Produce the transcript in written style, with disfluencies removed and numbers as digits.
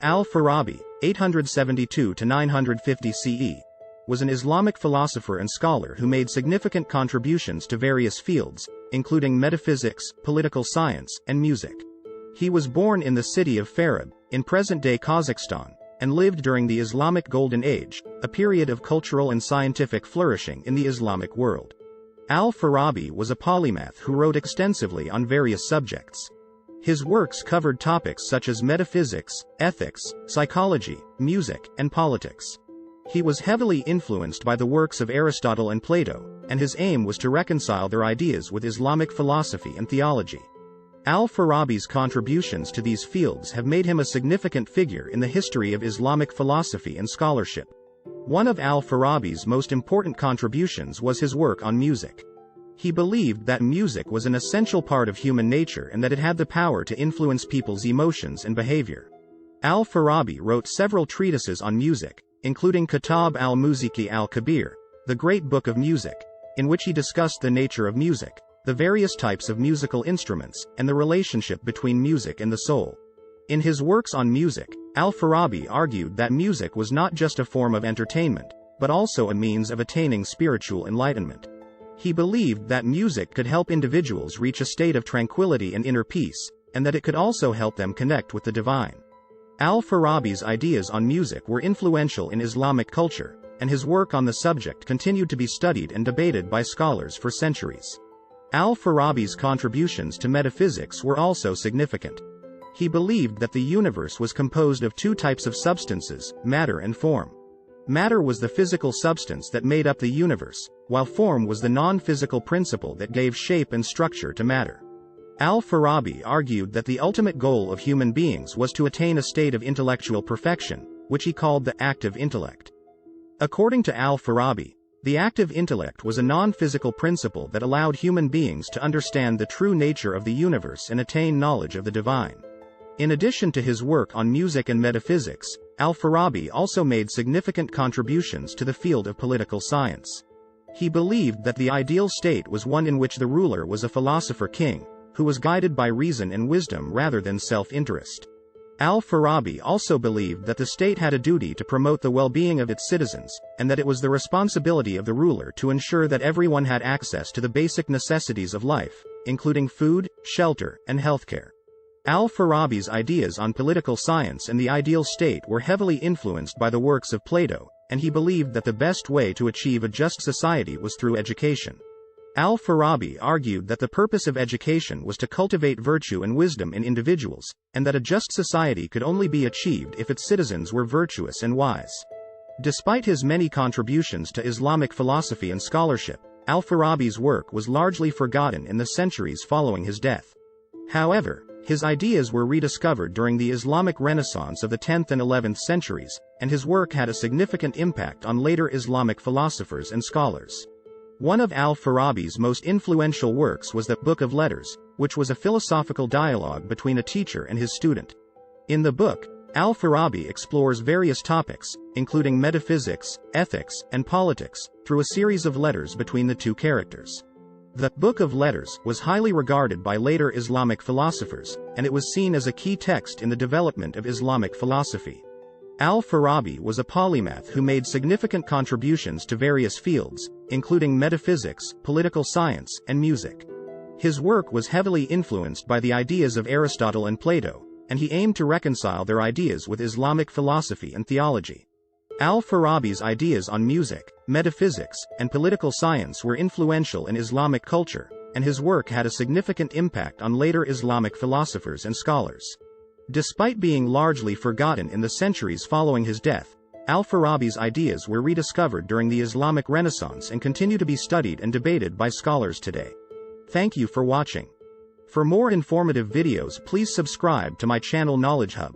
Al-Farabi, 872 to 950 CE, was an Islamic philosopher and scholar who made significant contributions to various fields, including metaphysics, political science, and music. He was born in the city of Al-Farabi, in present-day Kazakhstan, and lived during the Islamic Golden Age, a period of cultural and scientific flourishing in the Islamic world. Al-Farabi was a polymath who wrote extensively on various subjects. His works covered topics such as metaphysics, ethics, psychology, music, and politics. He was heavily influenced by the works of Aristotle and Plato, and his aim was to reconcile their ideas with Islamic philosophy and theology. Al-Farabi's contributions to these fields have made him a significant figure in the history of Islamic philosophy and scholarship. One of Al-Farabi's most important contributions was his work on music. He believed that music was an essential part of human nature and that it had the power to influence people's emotions and behavior. Al-Farabi wrote several treatises on music, including Kitab al-Musiki al-Kabir, the Great Book of Music, in which he discussed the nature of music, the various types of musical instruments, and the relationship between music and the soul. In his works on music, Al-Farabi argued that music was not just a form of entertainment, but also a means of attaining spiritual enlightenment. He believed that music could help individuals reach a state of tranquility and inner peace, and that it could also help them connect with the divine. Al-Farabi's ideas on music were influential in Islamic culture, and his work on the subject continued to be studied and debated by scholars for centuries. Al-Farabi's contributions to metaphysics were also significant. He believed that the universe was composed of two types of substances, matter and form. Matter was the physical substance that made up the universe, while form was the non-physical principle that gave shape and structure to matter. Al-Farabi argued that the ultimate goal of human beings was to attain a state of intellectual perfection, which he called the active intellect. According to Al-Farabi, the active intellect was a non-physical principle that allowed human beings to understand the true nature of the universe and attain knowledge of the divine. In addition to his work on music and metaphysics, Al-Farabi also made significant contributions to the field of political science. He believed that the ideal state was one in which the ruler was a philosopher-king, who was guided by reason and wisdom rather than self-interest. Al-Farabi also believed that the state had a duty to promote the well-being of its citizens, and that it was the responsibility of the ruler to ensure that everyone had access to the basic necessities of life, including food, shelter, and healthcare. Al-Farabi's ideas on political science and the ideal state were heavily influenced by the works of Plato, and he believed that the best way to achieve a just society was through education. Al-Farabi argued that the purpose of education was to cultivate virtue and wisdom in individuals, and that a just society could only be achieved if its citizens were virtuous and wise. Despite his many contributions to Islamic philosophy and scholarship, Al-Farabi's work was largely forgotten in the centuries following his death. However, his ideas were rediscovered during the Islamic Renaissance of the 10th and 11th centuries, and his work had a significant impact on later Islamic philosophers and scholars. One of Al-Farabi's most influential works was the Book of Letters, which was a philosophical dialogue between a teacher and his student. In the book, Al-Farabi explores various topics, including metaphysics, ethics, and politics, through a series of letters between the two characters. The Book of Letters was highly regarded by later Islamic philosophers, and it was seen as a key text in the development of Islamic philosophy. Al-Farabi was a polymath who made significant contributions to various fields, including metaphysics, political science, and music. His work was heavily influenced by the ideas of Aristotle and Plato, and he aimed to reconcile their ideas with Islamic philosophy and theology. Al-Farabi's ideas on music, metaphysics, and political science were influential in Islamic culture, and his work had a significant impact on later Islamic philosophers and scholars. Despite being largely forgotten in the centuries following his death, Al-Farabi's ideas were rediscovered during the Islamic Renaissance and continue to be studied and debated by scholars today. Thank you for watching. For more informative videos, please subscribe to my channel Knowledge Hub.